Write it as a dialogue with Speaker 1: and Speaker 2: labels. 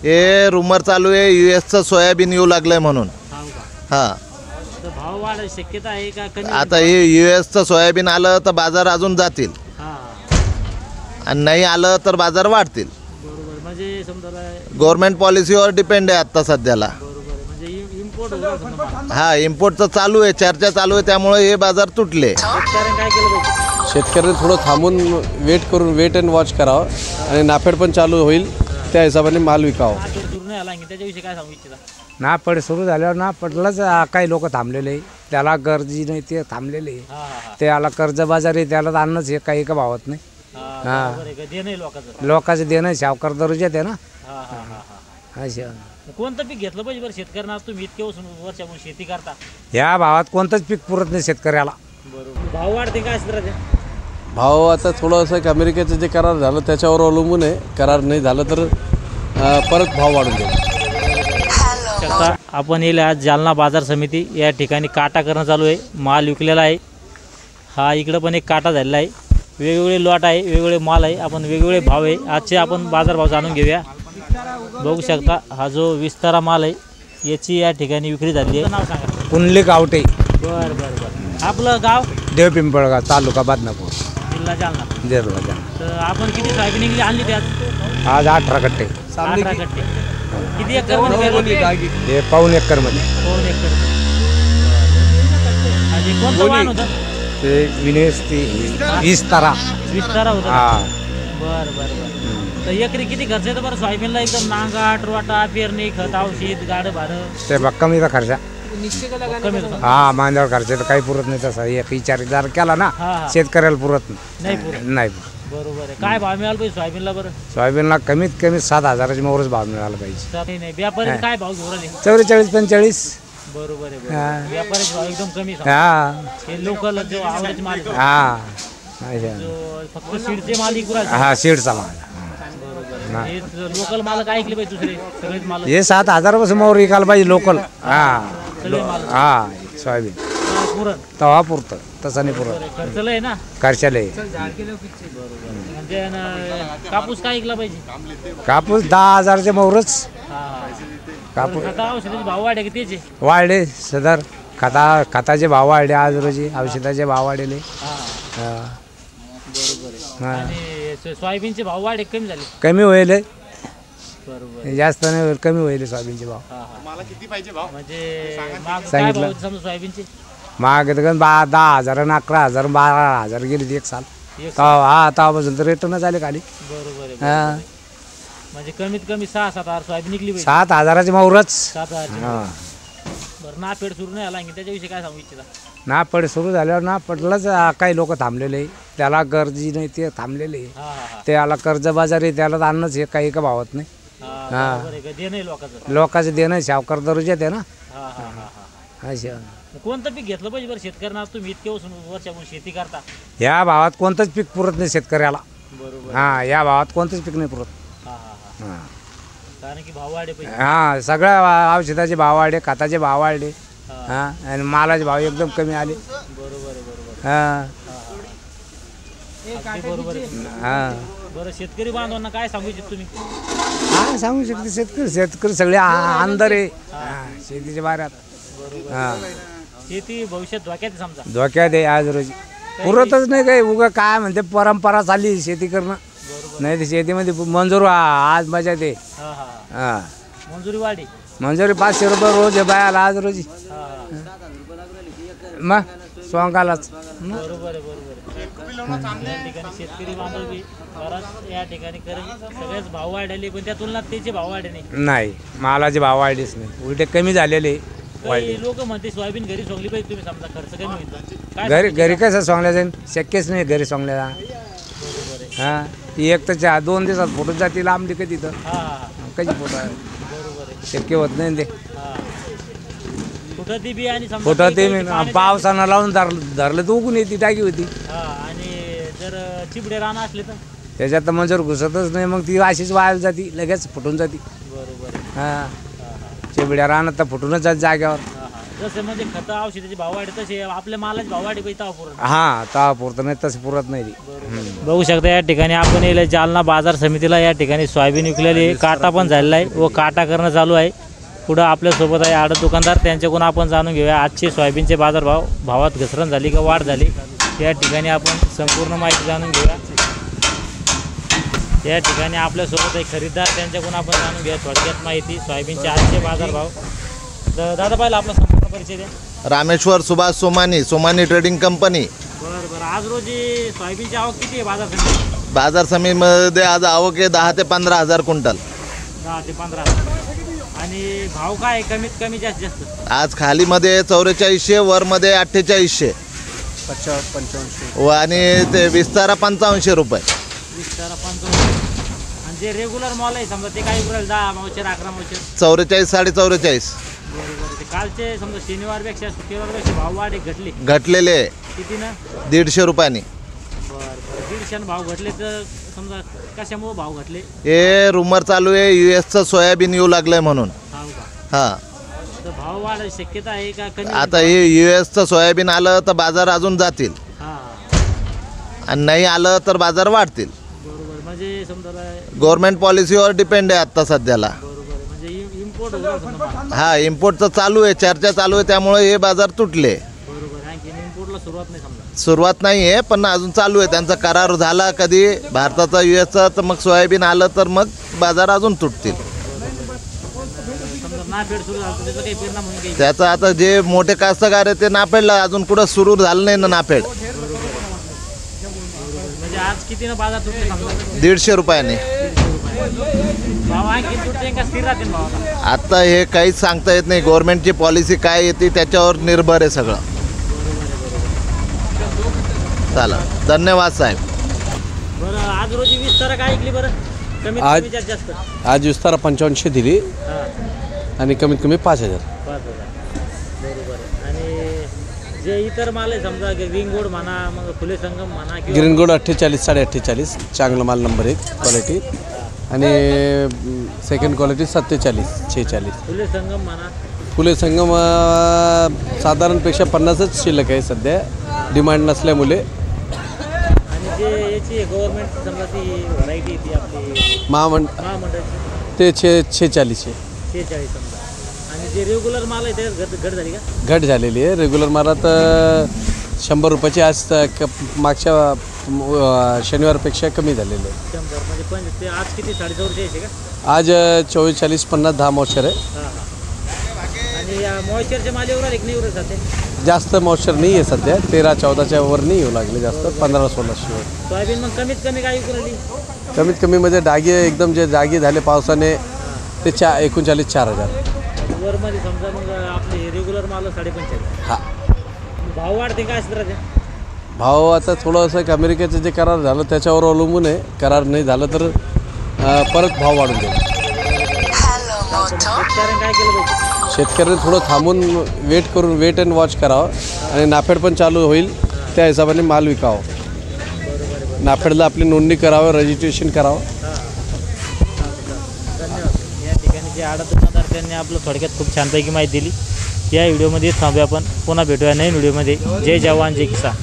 Speaker 1: हे रुमर चालू आहे यूएसचं सोयाबीन येऊ लागलंय म्हणून. हां
Speaker 2: तर भाव वाढायची शक्यता आहे का कमी?
Speaker 1: आता हे यूएसचं सोयाबीन आलं तर बाजार अजून जातील आणि नाही आलं तर बाजार वाढतील.
Speaker 2: बरोबर, म्हणजे समजा
Speaker 1: गव्हर्नमेंट पॉलिसीवर डिपेंड आहे आता सध्याला.
Speaker 2: बरोबर, म्हणजे इम्पोर्ट
Speaker 1: हा इम्पोर्टचं चालू आहे, चर्चा चालू आहे, त्यामुळे हे बाजार तुटले.
Speaker 2: शेतकऱ्यांनी काय केलं पाहिजे?
Speaker 3: शेतकऱ्यांनी थोडं थांबून वेट अँड वॉच करावं आणि नाफेड पण चालू होईल त्या हिशोबाने माल विकावं.
Speaker 2: सुरू नाही आला त्याच्याविषयी काय सांगू इच्छिता?
Speaker 4: नाफेड सुरू झाल्यावर नाफेडलाच काही लोक थांबलेले आहे. त्याला गरजी नाही ते थांबलेले आहे. ते आला कर्जबाजारी त्याला तर अन्नच हे काही का भावत नाही. लोकांचे देणं सावकार दर्जात आहे ना. असं
Speaker 2: कोणतं पीक घेतलं पाहिजे बरं शेतकऱ्यांना? तुम्ही इतके वर्षापासून शेती करता,
Speaker 4: ह्या भावात कोणतंच पीक पुरत नाही शेतकऱ्याला.
Speaker 2: बरोबर, भाव वाढते काय असतं?
Speaker 3: भाव आता थोडंसं अमेरिकेचं जे करार झालं त्याच्यावर अवलंबून आहे. करार नाही झालं तर परत भाव वाढून जाईल.
Speaker 2: आपण येईल आज जालना बाजार समिती या ठिकाणी काटा करणं चालू आहे. माल विकलेला आहे. हा इकडं पण एक काटा झालेला आहे. वेगवेगळे लॉट आहे, वेगवेगळे माल आहे. आपण वेगवेगळे भाव आहे. आजचे आपण बाजारभाव जाणून घेऊया. बघू शकता हा जो विस्तारा माल आहे याची या ठिकाणी विक्री झाली आहे. नाव सांगा.
Speaker 4: कुंडली गावटे.
Speaker 2: बरं बरं बरं. आपलं गाव?
Speaker 4: देवपिंपळगाव, तालुका बदनापूर,
Speaker 2: जिल्हा जालना.
Speaker 4: जालना.
Speaker 2: तर आपण किती सोयाबीन आणली त्यात?
Speaker 4: आज 18 कट्टे.
Speaker 2: 18 कट्टे. किती एकर मध्ये?
Speaker 4: हे पाऊण एकर मध्ये.
Speaker 2: पाऊण एकर. आणि कोणतं वाहन होतं?
Speaker 4: ते विस्तारा
Speaker 2: होता.
Speaker 4: हा.
Speaker 2: बरं बरं बरं. तर एकरी किती खर्च येतो बरं सोयाबीनला? एकदम नांगाट रोटा पेरणी खत औषध गाडं भाडं
Speaker 4: ते कमीचा खर्च.
Speaker 2: कमी होतं.
Speaker 4: हा मांद्यावर खर्च तर काही पुरत नाही. तसा एक विचार जर केला ना शेतकऱ्याला पुरत
Speaker 2: नाही पुरत.
Speaker 4: नाही.
Speaker 2: बरोबर आहे. काय भाव मिळाला पाहिजे सोयाबीनला बरं?
Speaker 4: सोयाबीनला कमीत कमी 7,000च्या मोरच भाव मिळाला पाहिजे.
Speaker 2: नाही व्यापारी काय भाव घेऊन राहिले?
Speaker 4: 44-45.
Speaker 2: बरोबर आहे. व्यापारी भाव एकदम कमी.
Speaker 4: हा
Speaker 2: हे लोकल जो आवडचे माल
Speaker 4: हा
Speaker 2: फक्त सीडचे माल इकडे.
Speaker 4: हा सीडचा माल.
Speaker 2: लोकल माल काय ऐकले पाहिजे दुसरे सगळेच माल?
Speaker 4: हे 7,000 पासून मोर विकायला पाहिजे लोकल.
Speaker 2: सगळे माल
Speaker 4: हा सोयाबीन
Speaker 2: पुरण
Speaker 4: तवा पुरतं, तसं नाही पुरत.
Speaker 2: खर्चलं आहे ना.
Speaker 4: खर्चाला
Speaker 2: म्हणजे कापूस काय ऐकला पाहिजे?
Speaker 4: कापूस 10,000च्या मोरच. कापूस
Speaker 2: औषधाचे भाव वाढे की त्याचे
Speaker 4: वाढले सदर. खताचे भाव वाढले आज रोजी. औषधाचे भाव वाढले.
Speaker 2: सोयाबीनचे भाव वाढे कमी झाले?
Speaker 4: कमी होईल.
Speaker 2: बरोबर,
Speaker 4: जास्त नाही होईल, कमी होईल सोयाबीनचे भाव.
Speaker 2: म्हणजे
Speaker 4: सांगितलं.
Speaker 2: समजा सोयाबीनचे
Speaker 4: मागे तर 10,000 आणि 11,000 12,000 गेली एक साल. हा तेव्हापासून तर रिटर्न झाले खाली.
Speaker 2: बरोबर आहे. म्हणजे कमीत कमी 6-7 सोयाबीन निघली पाहिजे.
Speaker 4: 7,000ची मोरच.
Speaker 2: 7,000. बरं, नाफेड सुरू नाही आला त्याच्याविषयी काय सांगू इच्छिता?
Speaker 4: नाफेड सुरू झाल्यावर नाफेडलाच काही लोक थांबलेले आहे. त्याला गरजी नाही ते थांबलेले आहे. ते आला कर्जबाजारी त्याला तर अन्नच हे काही का भावत नाही. लोकांचे देणं सावकार दर्जात आहे ना. असं
Speaker 2: कोणतं पीक घेतलं पाहिजे बरं शेतकऱ्यांना? तुम्ही इतके वर्षापासून शेती करता,
Speaker 4: या भावात कोणतंच पीक पुरत नाही शेतकऱ्याला.
Speaker 2: बरोबर.
Speaker 4: हा या भावात कोणतंच पीक नाही पुरत.
Speaker 2: कारण की भाव वाढे पाहिजे.
Speaker 4: हा सगळ्या औषधाचे भाव वाढले, खताचे भाव वाढले. हा आणि मालाचे भाव एकदम कमी आले.
Speaker 2: बरोबर आहे. बरोबर
Speaker 4: हा
Speaker 2: बरोबर आहे.
Speaker 4: हा.
Speaker 2: बरं, शेतकरी बांधवांना काय सांगू इच्छित तुम्ही?
Speaker 4: हा सांगू शकते. शेतकरी सगळे अंधार आहे शेतीच्या बाऱ्यात. हा
Speaker 2: शेती भविष्यात धोक्यात समजा.
Speaker 4: धोक्यात आहे आज रोजी. पुरतच नाही काही. उगा काय म्हणते परंपरा चालली शेती करणं. नाही तर शेतीमध्ये मंजूर आज मजा ते. हा
Speaker 2: मंजुरी वाढी.
Speaker 4: मंजुरी 500 रुपये रोज आहे बायाला आज रोजी. मग सोंगालाच.
Speaker 2: बरोबर आहे. या ठिकाणी शेतकरी बांधव बी बराच या ठिकाणी सगळेच भाव वाढले, पण त्या तुलनात त्याचे भाव वाढले
Speaker 4: नाही. मालाचे भाव वाढलेच नाही, उलटे कमी झालेले.
Speaker 2: लोक म्हणते सोयाबीन घरी सोंगली पाहिजे. तुम्ही समजा खर्च कमी होईल.
Speaker 4: घरी कसं सोंगल्या जाईल? शक्यच नाही घरी सोंगल्या. हा ती एक तर 2 दिवसात फुटून जाते लांबली कधी तर. कधी फुट शक्य होत नाही ते. फुटत ते पावसानं लावून धरलं तर उगून येते टाकी होती.
Speaker 2: आणि जर चिबडे रान असले तर
Speaker 4: त्याच्यात तर मंजूर घुसतच नाही. मग ती अशीच वाया जाती, लगेच फुटून जाते.
Speaker 2: बरोबर.
Speaker 4: हा चिबड्या रानात तर फुटूनच जात जाग्यावर.
Speaker 2: जसं म्हणजे खतं औषधाचे भाव वाढे तसे आपल्या मालाचे भाव वाढे पैसा पुरत
Speaker 4: हां तवा पुरतं नाही तसं पुरत नाही ती.
Speaker 2: बघू शकता या ठिकाणी आपण येईल जालना बाजार समितीला. या ठिकाणी सोयाबीन विकलेली आहे, काटा पण झालेला आहे व काटा करणं चालू आहे. पुढं आपल्यासोबत आहे आडत दुकानदार, त्यांच्याकडून आपण जाणून घेऊया आजचे सोयाबीनचे बाजारभाव, भावात घसरण झाली का वाढ झाली या ठिकाणी आपण संपूर्ण माहिती जाणून घेऊया. या ठिकाणी आपल्यासोबत आहे खरेदीदार, त्यांच्याकडून आपण जाणून घेऊया थोडक्यात माहिती सोयाबीनचे आजचे बाजारभाव. तर दादा पाहिलं आपला संपूर्ण परिचय द्या.
Speaker 1: Rameshwar Subhash Somani, Somani trading company.
Speaker 2: बरं आज रोजी सोयाबीनची आवक किती आहे बाजार समितीत?
Speaker 1: बाजार समितीमध्ये आज आवक आहे 10 ते 15 हजार क्विंटल.
Speaker 2: 10 ते 15. आणि भाव काय आहे कमीत कमी जास्त?
Speaker 1: आज खालीमध्ये 4400, वरमध्ये 4800
Speaker 3: 55
Speaker 1: आणि ते विस्तारा 55 रुपये.
Speaker 2: विस्तारा 55. आणि जे रेग्युलर मॉल आहे समजा ते काय करेल 10 मावचर 11 मावचर
Speaker 1: 44, 44.5
Speaker 2: बरोबर. ते कालचे समजा शनिवारपेक्षा शुक्रवारपेक्षा भाव वाढे घटले
Speaker 1: घटलेले
Speaker 2: किती ना?
Speaker 1: 150 रुपयांनी.
Speaker 2: बरं 150 भाव घटले तर समजा कशामुळे भाव घटले?
Speaker 1: हे रुमर चालू आहे US सोयाबीन येऊ लागलंय म्हणून.
Speaker 2: हा का?
Speaker 1: हां
Speaker 2: तर भाव वाढायची शक्यता आहे का कमी?
Speaker 1: आता हे US सोयाबीन आलं तर बाजार अजून जातील
Speaker 2: हां
Speaker 1: आणि नाही आलं तर बाजार वाढतील.
Speaker 2: बरोबर. म्हणजे समजा
Speaker 1: गव्हर्नमेंट पॉलिसीवर डिपेंड आहे आता सध्याला.
Speaker 2: बरोबर म्हणजे इम्पोर्ट होतं समजा माल.
Speaker 1: हा इम्पोर्टचं चालू आहे, चर्चा चालू आहे, त्यामुळे हे बाजार तुटले.
Speaker 2: बरोबर. आणखी इम्पोर्टला सुरुवात नाही समजा.
Speaker 1: सुरुवात नाही आहे पण अजून चालू आहे. त्यांचा करार झाला कधी भारताचा USचा तर मग सोयाबीन आलं तर मग बाजार अजून तुटतील.
Speaker 2: समजा नाफेड सुरू झालं तर त्याचा काही परिणाम होईल काही?
Speaker 1: त्याचा आता जे मोठे कास्तकार आहे ते नाफेडला अजून कुठं सुरू झालं नाही ना नाफेड.
Speaker 2: म्हणजे आज किती ना बाजार तुटले समजा?
Speaker 1: 150 रुपयाने.
Speaker 2: भाव आणखी तुटते का स्थिर राहतील भाव आता?
Speaker 1: आता हे काहीच सांगता येत नाही. गव्हर्नमेंटची पॉलिसी काय येते त्याच्यावर निर्भर आहे सगळं. चला धन्यवाद साहेब.
Speaker 2: बरं आज रोजी विस्तारा काय ऐकली बरं? कमीत
Speaker 3: आज-
Speaker 2: कमी जास्त?
Speaker 3: आज विस्तारा 55 दिली
Speaker 2: हां
Speaker 3: आणि कमीत कमी 5000.
Speaker 2: 5,000. बरोबर. आणि जे इतर माल आहे समजा रिंग गोड म्हणा मग फुले संगम म्हणा किंवा
Speaker 3: ग्रीन गोल्ड 48 48 चांगला माल नंबर 1 क्वालिटी आणि सेकंड क्वालिटी 47 46.
Speaker 2: फुले संगम म्हणा
Speaker 3: फुले संगम साधारणपेक्षा 50च शिल्लक आहे सध्या डिमांड नसल्यामुळे.
Speaker 2: आणि जे याची गव्हर्नमेंट समजा ती व्हरायटी ती आपली महामंडळाची
Speaker 3: ते 46 आहे.
Speaker 2: 46 समजा. आणि जे रेग्युलर माल आहे त्यात घट झाली का?
Speaker 3: घट झालेली आहे. रेग्युलर मालात 100 रुपयाची आज मागच्या शनिवारपेक्षा कमी झालेली आहे.
Speaker 2: 100 म्हणजे ते आज किती 450 का?
Speaker 3: आज 24 40 50 10 मॉइश्चर आहे.
Speaker 2: हां हां. आणि या मॉइश्चरच्या मालेवर आले की नाही उरत सध्या?
Speaker 3: जास्त मॉइश्चर नाही आहे सध्या 13 14च्या वर नाही येऊ लागले जास्त 15 16 शिवाय.
Speaker 2: सोयाबीन मग कमीत कमी काय विकू राहिली?
Speaker 3: कमीत कमी म्हणजे डागे एकदम जे जागे झाले पावसाने ते 39 4000.
Speaker 2: वरमध्ये समजा मग आपले रेग्युलर माल 45.
Speaker 3: हा
Speaker 2: भाव वाढते काय असं राहते?
Speaker 3: भाव आता थोडंसं एक अमेरिकेचं जे करार झालं त्याच्यावर अवलंबून आहे. करार नाही झालं तर परत भाव वाढून जाईल.
Speaker 2: शेतकऱ्यांनी काय केलं पाहिजे?
Speaker 3: शेतकऱ्यांनी थोडं थांबून वेट अँड वॉच करावं आणि नाफेड पण चालू होईल त्या हिशोबाने माल विकावं. नाफेडला आपली नोंदणी करावं, रजिस्ट्रेशन करावं.
Speaker 2: धन्यवाद. या ठिकाणी जे आडत दुकानदार त्यांनी आपलं थोडक्यात खूप छानपैकी माहिती दिली. या व्हिडिओमध्ये थांबूया आपण. पुन्हा भेटूया नवीन व्हिडिओमध्ये. जय जवान जय किसान.